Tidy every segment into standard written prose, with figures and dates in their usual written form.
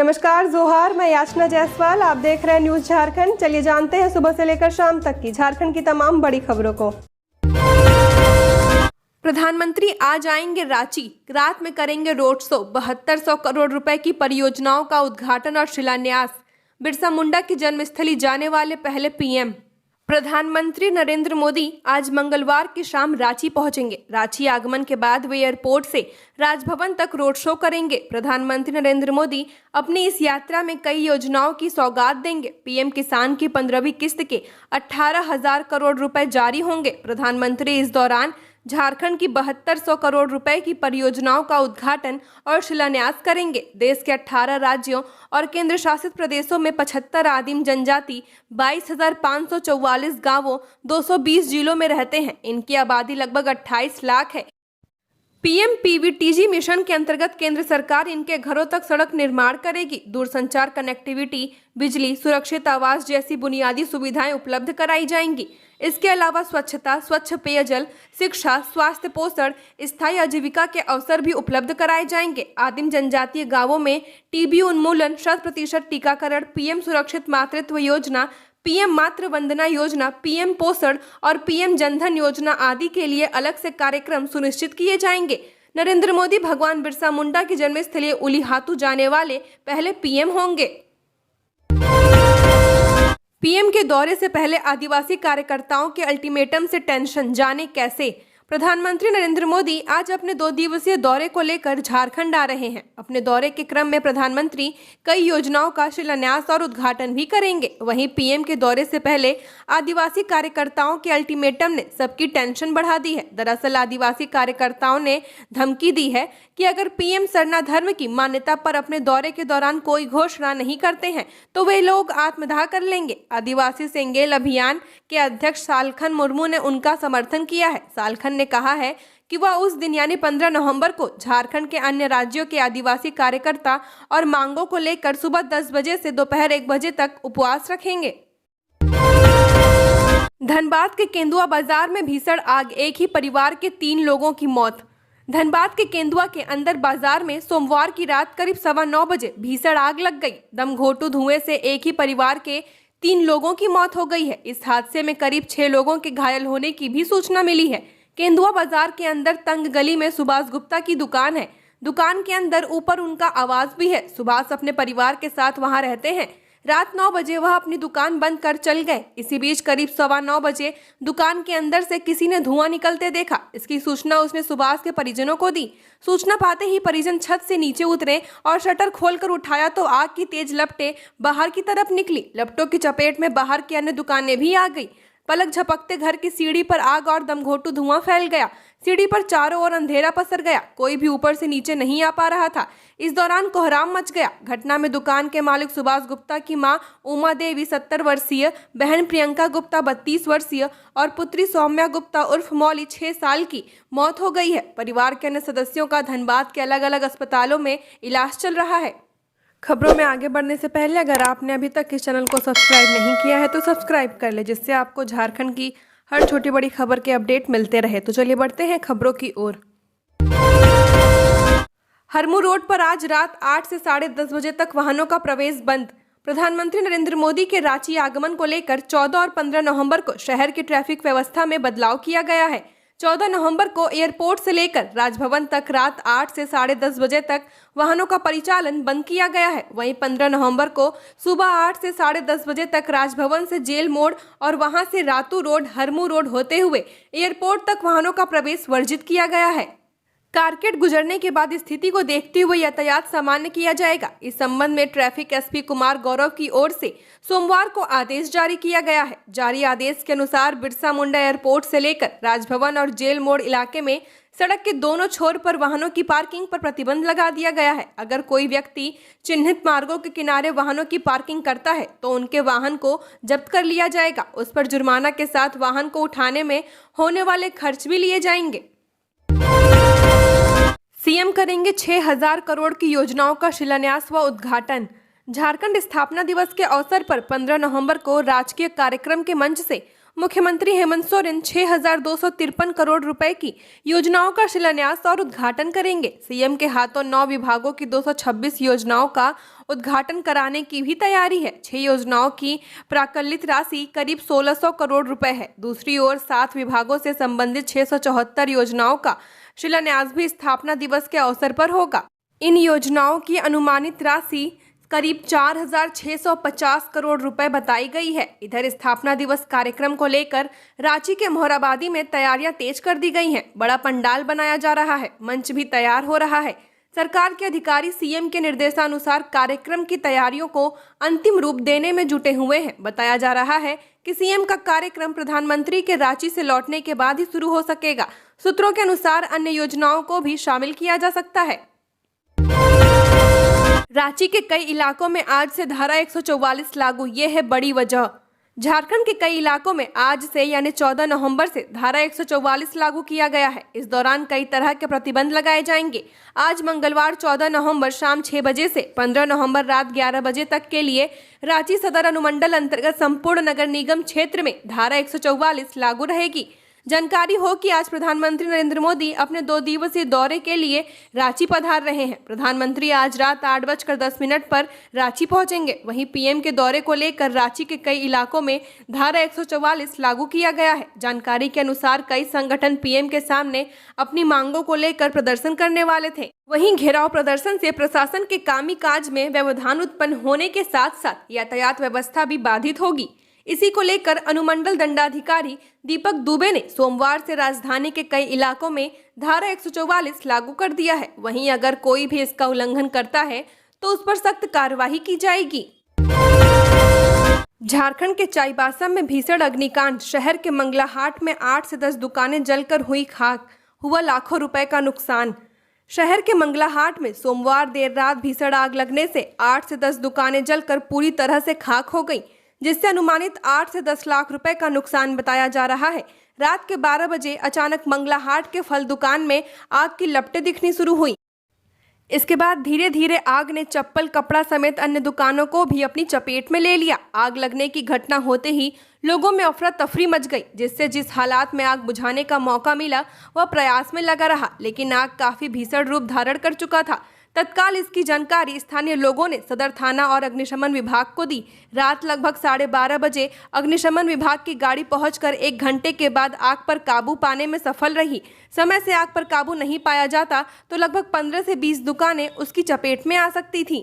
नमस्कार जोहार, मैं याचना जायसवाल। आप देख रहे हैं न्यूज झारखंड। चलिए जानते हैं सुबह से लेकर शाम तक की झारखंड की तमाम बड़ी खबरों को। प्रधानमंत्री आज आएंगे रांची, रात में करेंगे रोड शो। 7200 करोड़ रुपए की परियोजनाओं का उद्घाटन और शिलान्यास। बिरसा मुंडा की जन्मस्थली जाने वाले पहले पीएम। प्रधानमंत्री नरेंद्र मोदी आज मंगलवार की शाम रांची पहुंचेंगे। रांची आगमन के बाद वे एयरपोर्ट से राजभवन तक रोड शो करेंगे। प्रधानमंत्री नरेंद्र मोदी अपनी इस यात्रा में कई योजनाओं की सौगात देंगे। पीएम किसान की 15वीं किस्त के 18,000 करोड़ रुपए जारी होंगे। प्रधानमंत्री इस दौरान झारखंड की 7200 करोड़ रुपए की परियोजनाओं का उद्घाटन और शिलान्यास करेंगे। देश के 18 राज्यों और केंद्र शासित प्रदेशों में 75 आदिम जनजाति, 22,544 गांवों, 220 जिलों में रहते हैं। इनकी आबादी लगभग 28 लाख है। पीएम पीवीटीजी मिशन के अंतर्गत केंद्र सरकार इनके घरों तक सड़क निर्माण करेगी। दूरसंचार कनेक्टिविटी, बिजली, सुरक्षित आवास जैसी बुनियादी सुविधाएं उपलब्ध कराई जाएंगी। इसके अलावा स्वच्छता, स्वच्छ पेयजल, शिक्षा, स्वास्थ्य, पोषण, स्थायी आजीविका के अवसर भी उपलब्ध कराए जाएंगे। आदिम जनजातीय गांवों में टीबी उन्मूलन, 100% टीकाकरण, पीएम सुरक्षित मातृत्व योजना, पीएम मातृ वंदना योजना, पीएम पोषण और पीएम जनधन योजना आदि के लिए अलग से कार्यक्रम सुनिश्चित किए जाएंगे। नरेंद्र मोदी भगवान बिरसा मुंडा की जन्मस्थली उलीहातू जाने वाले पहले पीएम होंगे। पीएम के दौरे से पहले आदिवासी कार्यकर्ताओं के अल्टीमेटम से टेंशन, जाने कैसे। प्रधानमंत्री नरेंद्र मोदी आज अपने 2 दिवसीय दौरे को लेकर झारखंड आ रहे हैं। अपने दौरे के क्रम में प्रधानमंत्री कई योजनाओं का शिलान्यास और उद्घाटन भी करेंगे। वहीं पीएम के दौरे से पहले आदिवासी कार्यकर्ताओं के अल्टीमेटम ने सबकी टेंशन बढ़ा दी है। दरअसल आदिवासी कार्यकर्ताओं ने धमकी दी है कि अगर पीएम सरना धर्म की मान्यता पर अपने दौरे के दौरान कोई घोषणा नहीं करते हैं तो वे लोग आत्मदाह कर लेंगे। आदिवासी सेंगेल अभियान के अध्यक्ष सालखन मुर्मू ने उनका समर्थन किया है। सालखन ने कहा है कि वह उस दिन यानी 15 नवंबर को झारखंड के अन्य राज्यों के आदिवासी कार्यकर्ता और मांगों को लेकर सुबह 10 बजे से दोपहर 1 बजे तक उपवास रखेंगे। धनबाद के केंदुआ बाजार में भीषण आग, एक ही परिवार के 3 लोगों की मौत। धनबाद के केंदुआ के अंदर बाजार में सोमवार की रात करीब 9:15 बजे भीषण आग लग गई। दमघोटू धुएं से एक ही परिवार के 3 लोगों की मौत हो गई है। इस हादसे में करीब 6 लोगों के घायल होने की भी सूचना मिली है। केंदुआ बाजार के अंदर तंग गली में सुभाष गुप्ता की दुकान है। दुकान के अंदर ऊपर उनका आवास भी है। सुभाष अपने परिवार के साथ वहां रहते हैं। रात 9 बजे वह अपनी दुकान बंद कर चल गए। इसी बीच करीब 9:15 बजे दुकान के अंदर से किसी ने धुआं निकलते देखा। इसकी सूचना उसने सुभाष के परिजनों को दी। सूचना पाते ही परिजन छत से नीचे उतरे और शटर खोलकर उठाया तो आग की तेज लपटें बाहर की तरफ निकली। लपटों की चपेट में बाहर की अन्य दुकानें भी आ गई। पलक झपकते घर की सीढ़ी पर आग और दमघोटू धुआं फैल गया। सीढ़ी पर चारों ओर अंधेरा पसर गया। कोई भी ऊपर से नीचे नहीं आ पा रहा था। इस दौरान कोहराम मच गया। घटना में दुकान के मालिक सुभाष गुप्ता की मां उमा देवी 70 वर्षीय, बहन प्रियंका गुप्ता 32 वर्षीय और पुत्री सौम्या गुप्ता उर्फ मौली 6 साल की मौत हो गई है। परिवार के अन्य सदस्यों का धनबाद के अलग अलग अस्पतालों में इलाज चल रहा है। खबरों में आगे बढ़ने से पहले अगर आपने अभी तक इस चैनल को सब्सक्राइब नहीं किया है तो सब्सक्राइब कर ले, जिससे आपको झारखंड की हर छोटी बड़ी खबर के अपडेट मिलते रहे। तो चलिए बढ़ते हैं खबरों की ओर। हरमू रोड पर आज रात 8 से 10:30 बजे तक वाहनों का प्रवेश बंद। प्रधानमंत्री नरेंद्र मोदी के रांची आगमन को लेकर 14 और 15 नवंबर को शहर की ट्रैफिक व्यवस्था में बदलाव किया गया है। 14 नवंबर को एयरपोर्ट से लेकर राजभवन तक रात 8 से 10:30 बजे तक वाहनों का परिचालन बंद किया गया है। वहीं 15 नवंबर को सुबह 8 से 10:30 बजे तक राजभवन से जेल मोड़ और वहां से रातू रोड, हरमू रोड होते हुए एयरपोर्ट तक वाहनों का प्रवेश वर्जित किया गया है। कारकेड गुजरने के बाद स्थिति को देखते हुए यातायात सामान्य किया जाएगा। इस संबंध में ट्रैफिक एसपी कुमार गौरव की ओर से सोमवार को आदेश जारी किया गया है। जारी आदेश के अनुसार बिरसा मुंडा एयरपोर्ट से लेकर राजभवन और जेल मोड़ इलाके में सड़क के दोनों छोर पर वाहनों की पार्किंग पर प्रतिबंध लगा दिया गया है। अगर कोई व्यक्ति चिन्हित मार्गों के किनारे वाहनों की पार्किंग करता है तो उनके वाहन को जब्त कर लिया जाएगा। उस पर जुर्माना के साथ वाहन को उठाने में होने वाले खर्च भी लिए जाएंगे। सीएम करेंगे 6,000 करोड़ की योजनाओं का शिलान्यास व उद्घाटन। झारखंड स्थापना दिवस के अवसर पर 15 नवंबर को राजकीय कार्यक्रम के मंच से मुख्यमंत्री हेमंत सोरेन 6,253 करोड़ रुपए की योजनाओं का शिलान्यास और उद्घाटन करेंगे। सीएम के हाथों 9 विभागों की 226 योजनाओं का उद्घाटन कराने की भी तैयारी है। 6 योजनाओं की प्राकलित राशि करीब 1600 करोड़ रुपए है। दूसरी ओर 7 विभागों से संबंधित 674 योजनाओं का शिलान्यास भी स्थापना दिवस के अवसर पर होगा। इन योजनाओं की अनुमानित राशि करीब 4650 करोड़ रुपए बताई गई है। इधर स्थापना दिवस कार्यक्रम को लेकर रांची के मोहराबादी में तैयारियां तेज कर दी गई हैं। बड़ा पंडाल बनाया जा रहा है, मंच भी तैयार हो रहा है। सरकार के अधिकारी सीएम के निर्देशानुसार कार्यक्रम की तैयारियों को अंतिम रूप देने में जुटे हुए हैं। बताया जा रहा है कि सीएम का कार्यक्रम प्रधानमंत्री के रांची से लौटने के बाद ही शुरू हो सकेगा। सूत्रों के अनुसार अन्य योजनाओं को भी शामिल किया जा सकता है। रांची के कई इलाकों में आज से धारा 144 लागू, ये है बड़ी वजह। झारखंड के कई इलाकों में आज से यानी 14 नवंबर से धारा 144 लागू किया गया है। इस दौरान कई तरह के प्रतिबंध लगाए जाएंगे। आज मंगलवार 14 नवंबर शाम 6 बजे से 15 नवंबर रात 11 बजे तक के लिए रांची सदर अनुमंडल अंतर्गत संपूर्ण नगर निगम क्षेत्र में धारा 144 लागू रहेगी। जानकारी हो कि आज प्रधानमंत्री नरेंद्र मोदी अपने 2 दिवसीय दौरे के लिए रांची पधार रहे हैं। प्रधानमंत्री आज रात 8:10 पर रांची पहुंचेंगे। वहीं पीएम के दौरे को लेकर रांची के कई इलाकों में धारा 144 लागू किया गया है। जानकारी के अनुसार कई संगठन पीएम के सामने अपनी मांगों को लेकर प्रदर्शन करने वाले थे। वहीं घेराव प्रदर्शन से प्रशासन के कामी काज में व्यवधान उत्पन्न होने के साथ साथ यातायात व्यवस्था भी बाधित होगी। इसी को लेकर अनुमंडल दंडाधिकारी दीपक दुबे ने सोमवार से राजधानी के कई इलाकों में धारा 144 लागू कर दिया है। वहीं अगर कोई भी इसका उल्लंघन करता है तो उस पर सख्त कार्रवाई की जाएगी। झारखंड के चाईबासा में भीषण अग्निकांड, शहर के मंगलाहाट में 8 से 10 दुकानें जलकर हुई खाक, हुआ लाखों रुपए का नुकसान। शहर के मंगलाहाट में सोमवार देर रात भीषण आग लगने से 8 से 10 दुकानें जलकर पूरी तरह से खाक हो गई, जिससे अनुमानित 8 से 10 लाख रुपए का नुकसान बताया जा रहा है। रात के 12 बजे अचानक मंगलाहाट के फल दुकान में आग की लपटें दिखनी शुरू हुई। इसके बाद धीरे धीरे आग ने चप्पल, कपड़ा समेत अन्य दुकानों को भी अपनी चपेट में ले लिया। आग लगने की घटना होते ही लोगों में अफरा तफरी मच गई, जिससे जिस हालात में आग बुझाने का मौका मिला वह प्रयास में लगा रहा, लेकिन आग काफी भीषण रूप धारण कर चुका था। तत्काल इसकी जानकारी स्थानीय लोगों ने सदर थाना और अग्निशमन विभाग को दी। रात लगभग 12:30 बजे अग्निशमन विभाग की गाड़ी पहुंचकर 1 घंटे के बाद आग पर काबू पाने में सफल रही। समय से आग पर काबू नहीं पाया जाता तो लगभग 15 से 20 दुकानें उसकी चपेट में आ सकती थीं।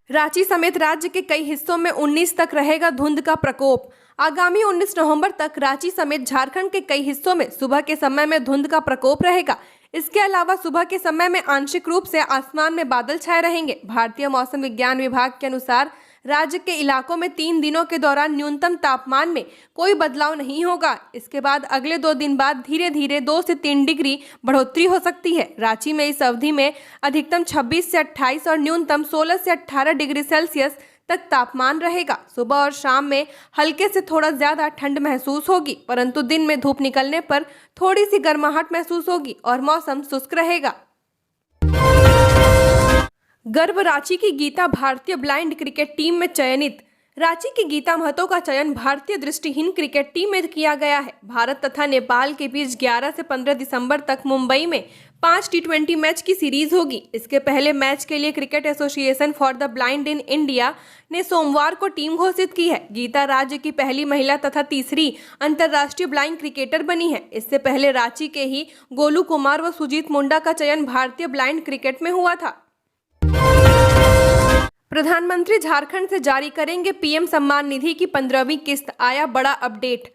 रांची समेत राज्य के कई हिस्सों में 19 तक रहेगा धुंध का प्रकोप। आगामी 19 नवंबर तक रांची समेत झारखंड के कई हिस्सों में सुबह के समय में धुंध का प्रकोप रहेगा। इसके अलावा सुबह के समय में आंशिक रूप से आसमान में बादल छाए रहेंगे। भारतीय मौसम विज्ञान विभाग के अनुसार राज्य के इलाकों में 3 दिनों के दौरान न्यूनतम तापमान में कोई बदलाव नहीं होगा। इसके बाद अगले 2 दिन बाद धीरे धीरे 2 से 3 डिग्री बढ़ोतरी हो सकती है। रांची में इस अवधि में अधिकतम 26 से 28 और न्यूनतम 16 से 18 डिग्री सेल्सियस तक तापमान रहेगा। सुबह और शाम में हल्के से थोड़ा ज्यादा ठंड महसूस होगी, परंतु दिन में धूप निकलने पर थोड़ी सी गर्माहट महसूस होगी और मौसम शुष्क रहेगा। गर्व, रांची की गीता भारतीय ब्लाइंड क्रिकेट टीम में चयनित। रांची की गीता महतो का चयन भारतीय दृष्टिहीन क्रिकेट टीम में किया गया है। भारत तथा नेपाल के बीच 11 से 15 दिसंबर तक मुंबई में 5 T20 मैच की सीरीज होगी। इसके पहले मैच के लिए cricket association for the blind in India ने सोमवार को टीम घोषित की है। गीता राज्य की पहली महिला तथा तीसरी अंतर्राष्ट्रीय ब्लाइंड क्रिकेटर बनी है। इससे पहले रांची के ही गोलू कुमार व सुजीत मुंडा का चयन भारतीय ब्लाइंड क्रिकेट में हुआ था। प्रधानमंत्री झारखंड से जारी करेंगे पीएम सम्मान निधि की 15वीं किस्त, आया बड़ा अपडेट।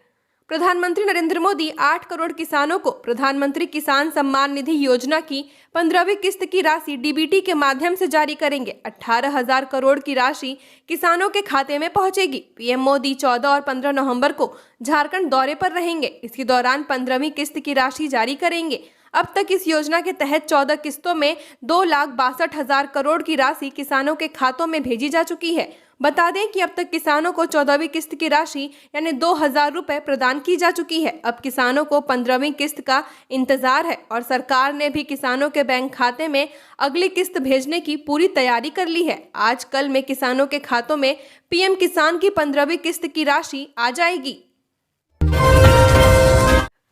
प्रधानमंत्री नरेंद्र मोदी 8 करोड़ किसानों को प्रधानमंत्री किसान सम्मान निधि योजना की 15वीं किस्त की राशि डीबीटी के माध्यम से जारी करेंगे। 18,000 करोड़ की राशि किसानों के खाते में पहुंचेगी। पीएम मोदी 14 और 15 नवंबर को झारखंड दौरे पर रहेंगे। इसी दौरान 15वीं किस्त की राशि जारी करेंगे। अब तक इस योजना के तहत 14 किस्तों में 2,62,000 करोड़ की राशि किसानों के खातों में भेजी जा चुकी है। बता दें कि अब तक किसानों को 14वीं किस्त की राशि यानी 2,000 रुपए प्रदान की जा चुकी है। अब किसानों को 15वीं किस्त का इंतजार है और सरकार ने भी किसानों के बैंक खाते में अगली किस्त भेजने की पूरी तैयारी कर ली है। आज कल में किसानों के खातों में पीएम किसान की 15वीं किस्त की राशि आ जाएगी।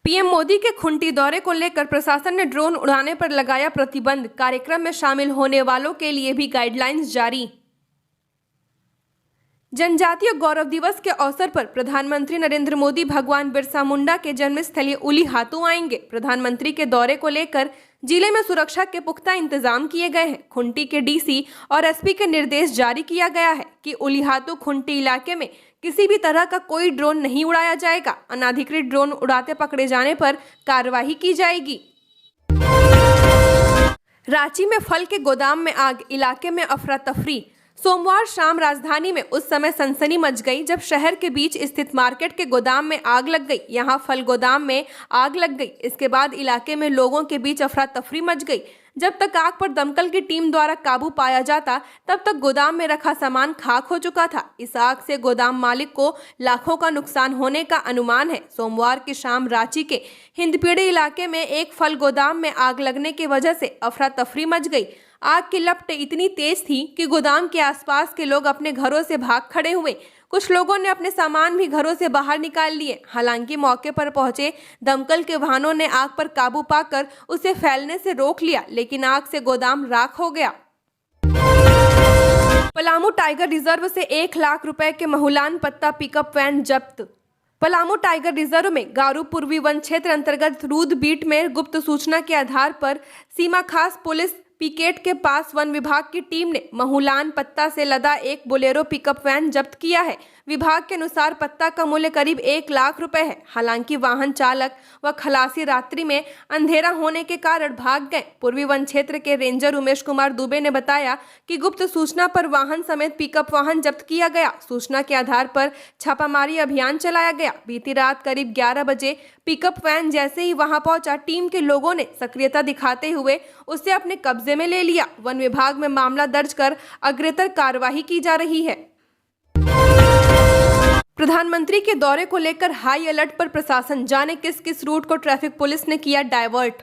पीएम मोदी के खुंटी दौरे को लेकर प्रशासन ने ड्रोन उड़ाने पर लगाया प्रतिबंध। कार्यक्रम में शामिल होने वालों के लिए भी गाइडलाइंस जारी। जनजातीय गौरव दिवस के अवसर पर प्रधानमंत्री नरेंद्र मोदी भगवान बिरसा मुंडा के जन्मस्थल उलीहातू आएंगे। प्रधानमंत्री के दौरे को लेकर जिले में सुरक्षा के पुख्ता इंतजाम किए गए हैं। खुंटी के डीसी और एसपी के निर्देश जारी किया गया है कि उलीहातू खुंटी इलाके में किसी भी तरह का कोई ड्रोन नहीं उड़ाया जाएगा। अनाधिकृत ड्रोन उड़ाते पकड़े जाने पर कार्रवाई की जाएगी। रांची में फल के गोदाम में आग, इलाके में अफरा तफरी। सोमवार शाम राजधानी में उस समय सनसनी मच गई जब शहर के बीच स्थित मार्केट के गोदाम में आग लग गई। यहां फल गोदाम में आग लग गई। इसके बाद इलाके में लोगों के बीच अफरा तफरी मच गई। जब तक आग पर दमकल की टीम द्वारा काबू पाया जाता तब तक गोदाम में रखा सामान खाक हो चुका था। इस आग से गोदाम मालिक को लाखों का नुकसान होने का अनुमान है। सोमवार की शाम रांची के हिंदपीढ़ी इलाके में एक फल गोदाम में आग लगने की वजह से अफरा तफरी मच गई। आग की लपटें इतनी तेज थी कि गोदाम के आसपास के लोग अपने घरों से भाग खड़े हुए। कुछ लोगों ने अपने सामान भी घरों से बाहर निकाल लिए। हालांकि मौके पर पहुंचे दमकल के वाहनों ने आग पर काबू पाकर उसे फैलने से रोक लिया, लेकिन आग से गोदाम राख हो गया। पलामू टाइगर रिजर्व से 1 लाख रुपए के महुलान पत्ता पिकअप वैन जब्त। पलामू टाइगर रिजर्व में गारू पूर्वी वन क्षेत्र अंतर्गत रूद बीट में गुप्त सूचना के आधार पर सीमा खास पुलिस पिकेट के पास वन विभाग की टीम ने महुलान पत्ता से लदा एक बोलेरो पिकअप वैन जब्त किया है। विभाग के अनुसार पत्ता का मूल्य करीब 1 लाख रुपए है। हालांकि वाहन चालक व खलासी रात्रि में अंधेरा होने के कारण भाग गए। पूर्वी वन क्षेत्र के रेंजर उमेश कुमार दुबे ने बताया कि गुप्त सूचना पर वाहन समेत पिकअप वाहन जब्त किया गया। सूचना के आधार पर छापामारी अभियान चलाया गया। बीती रात करीब 11 बजे पिकअप वैन जैसे ही वहां पहुंचा, टीम के लोगों ने सक्रियता दिखाते हुए उसे अपने कब्जे में ले लिया। वन विभाग में मामला दर्ज कर अग्रेतर कार्यवाही की जा रही है। प्रधानमंत्री के दौरे को लेकर हाई अलर्ट पर प्रशासन। जाने किस किस रूट को ट्रैफिक पुलिस ने किया डायवर्ट।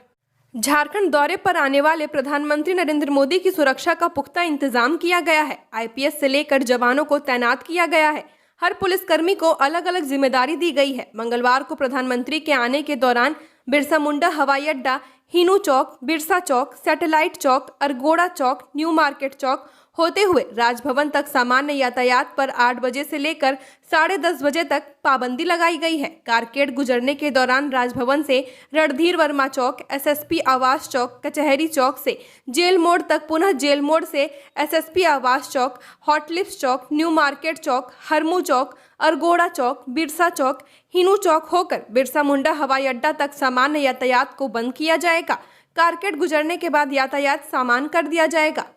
झारखंड दौरे पर आने वाले प्रधानमंत्री नरेंद्र मोदी की सुरक्षा का पुख्ता इंतजाम किया गया है। आईपीएस से लेकर जवानों को तैनात किया गया है। हर पुलिसकर्मी को अलग अलग जिम्मेदारी दी गई है। मंगलवार को प्रधानमंत्री के आने के दौरान बिरसा मुंडा हवाई अड्डा, हिनू चौक, बिरसा चौक, सैटेलाइट चौक, अरगोड़ा चौक, न्यू मार्केट चौक होते हुए राजभवन तक सामान्य यातायात पर 8 बजे से लेकर 10:30 बजे तक पाबंदी लगाई गई है। कारकेड गुजरने के दौरान राजभवन से रणधीर वर्मा चौक, एसएसपी आवास चौक, कचहरी चौक से जेल मोड़ तक, पुनः जेल मोड़ से एसएसपी आवास चौक, हॉटलिप्स चौक, न्यू मार्केट चौक, हरमू चौक, अरगोड़ा चौक, बिरसा चौक, हिनू चौक होकर बिरसा मुंडा हवाई अड्डा तक सामान्य यातायात को बंद किया जाएगा। कारकेड गुजरने के बाद यातायात सामान्य कर दिया जाएगा।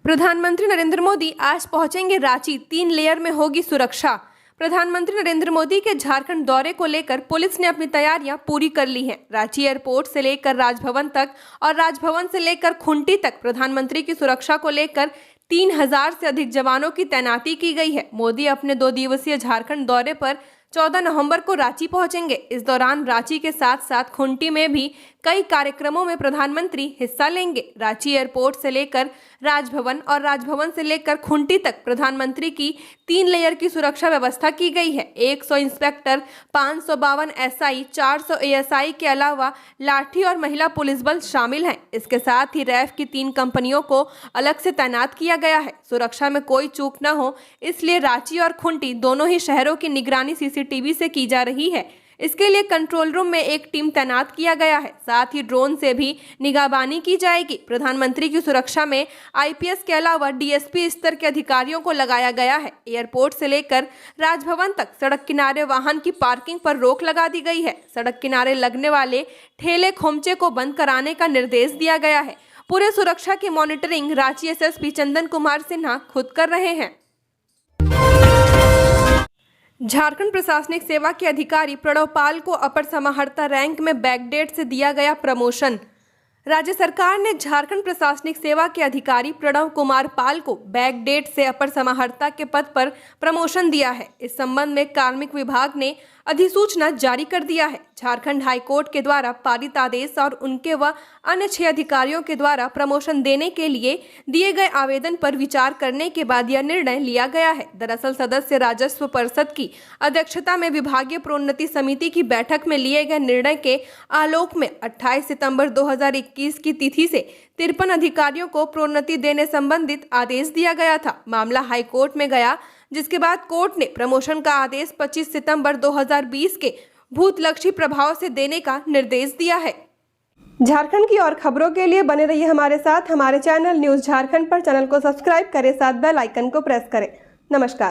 प्रधानमंत्री नरेंद्र मोदी आज पहुंचेंगे रांची। 3 लेयर में होगी सुरक्षा। प्रधानमंत्री नरेंद्र मोदी के झारखंड दौरे को लेकर पुलिस ने अपनी तैयारियां पूरी कर ली हैं। रांची एयरपोर्ट से लेकर राजभवन तक और राजभवन से लेकर खुंटी तक प्रधानमंत्री की सुरक्षा को लेकर 3000 से अधिक जवानों की तैनाती की गई है। मोदी अपने 2 दिवसीय झारखंड दौरे पर 14 नवंबर को रांची पहुंचेंगे। इस दौरान रांची के साथ साथ खुंटी में भी कई कार्यक्रमों में प्रधानमंत्री हिस्सा लेंगे। रांची एयरपोर्ट से लेकर राजभवन और राजभवन से लेकर खुंटी तक प्रधानमंत्री की 3 लेयर की सुरक्षा व्यवस्था की गई है। 100 इंस्पेक्टर, 552 एसआई, 400 एएसआई के अलावा लाठी और महिला पुलिस बल शामिल हैं। इसके साथ ही रैफ की 3 कंपनियों को अलग से तैनात किया गया है। सुरक्षा में कोई चूक न हो, इसलिए रांची और खुंटी दोनों ही शहरों की निगरानी सीसीटीवी से की जा रही है। इसके लिए कंट्रोल रूम में एक टीम तैनात किया गया है। साथ ही ड्रोन से भी निगरानी की जाएगी। प्रधानमंत्री की सुरक्षा में आईपीएस के अलावा डीएसपी स्तर के अधिकारियों को लगाया गया है। एयरपोर्ट से लेकर राजभवन तक सड़क किनारे वाहन की पार्किंग पर रोक लगा दी गई है। सड़क किनारे लगने वाले ठेले खोमचे को बंद कराने का निर्देश दिया गया है। पूरे सुरक्षा की मॉनिटरिंग रांची एसएसपी चंदन कुमार सिन्हा खुद कर रहे हैं। झारखंड प्रशासनिक सेवा के अधिकारी प्रणव पाल को अपर समाहर्ता रैंक में बैकडेट से दिया गया प्रमोशन। राज्य सरकार ने झारखंड प्रशासनिक सेवा के अधिकारी प्रणव कुमार पाल को बैकडेट से अपर समाहर्ता के पद पर प्रमोशन दिया है। इस संबंध में कार्मिक विभाग ने अधिसूचना जारी कर दिया है। झारखंड हाई कोर्ट के द्वारा पारित आदेश और उनके व अन्य 6 अधिकारियों के द्वारा प्रमोशन देने के लिए दिए गए आवेदन पर विचार करने के बाद यह निर्णय लिया गया है। दरअसल सदस्य राजस्व परिषद की अध्यक्षता में विभागीय प्रोन्नति समिति की बैठक में लिए गए निर्णय के आलोक में 28 सितंबर 2021 की तिथि से 53 अधिकारियों को प्रोन्नति देने संबंधित आदेश दिया गया था। मामला हाई कोर्ट में गया, जिसके बाद कोर्ट ने प्रमोशन का आदेश 25 सितंबर 2020 के भूतलक्षी प्रभाव से देने का निर्देश दिया है। झारखंड की और खबरों के लिए बने रहिए हमारे साथ। हमारे चैनल न्यूज़ झारखंड पर चैनल को सब्सक्राइब करें, साथ बेल आइकन को प्रेस करें। नमस्कार।